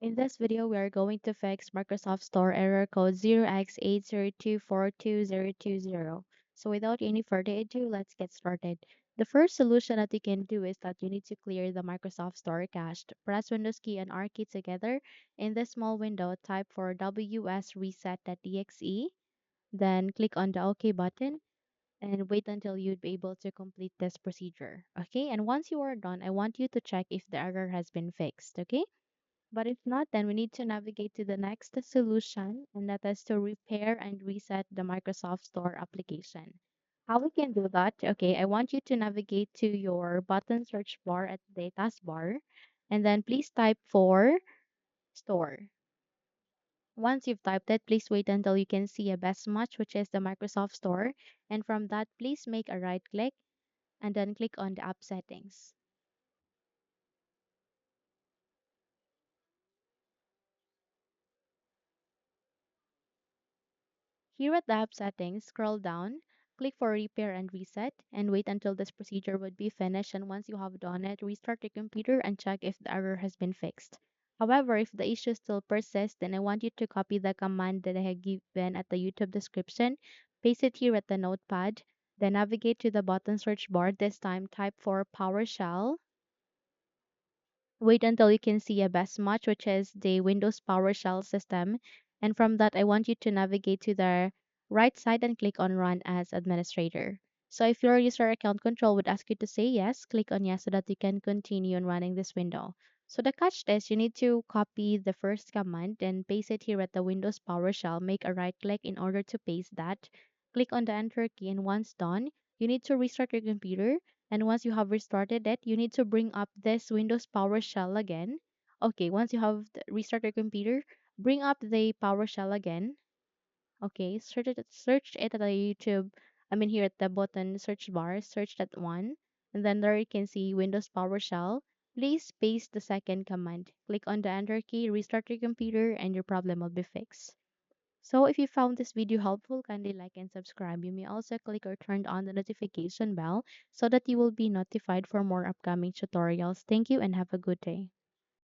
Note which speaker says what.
Speaker 1: In this video, we are going to fix Microsoft Store error code 0x80242020. So without any further ado, let's get started. The first solution that you can do is that you need to clear the Microsoft Store cache. Press Windows key and R key together. In this small window, type for wsreset.exe, then click on the OK button and wait until you'd be able to complete this procedure. Okay, and once you are done, I want you to check if the error has been fixed. Okay. But if not, then we need to navigate to the next solution, and that is to repair and reset the Microsoft Store application. How we can do that? Okay, I want you to navigate to your button search bar at the taskbar, and then please type for Store. Once you've typed it, please wait until you can see a best match, which is the Microsoft Store. And from that, please make a right click and then click on the app settings. Here at the app settings, scroll down, click for repair and reset, and wait until this procedure would be finished. And once you have done it, restart your computer and check if the error has been fixed. However, if the issue still persists, then I want you to copy the command that I have given at the YouTube description, paste it here at the notepad, then navigate to the button search bar. This time, type for PowerShell. Wait until you can see a best match, which is the Windows PowerShell system. And from that, I want you to navigate to the right side and click on Run as Administrator. So if your user account control would ask you to say yes, click on yes so that you can continue on running this window. So the catch is you need to copy the first command and paste it here at the Windows PowerShell. Make a right click in order to paste that. Click on the Enter key, and once done, you need to restart your computer, and once you have restarted it, you need to bring up this Windows PowerShell again. Okay, once you have restarted your computer, bring up the PowerShell again. Okay, search it at the YouTube. I mean here at the button search bar, search that one. And then there you can see Windows PowerShell. Please paste the second command. Click on the Enter key, restart your computer, and your problem will be fixed. So if you found this video helpful, kindly like and subscribe. You may also click or turn on the notification bell so that you will be notified for more upcoming tutorials. Thank you and have a good day.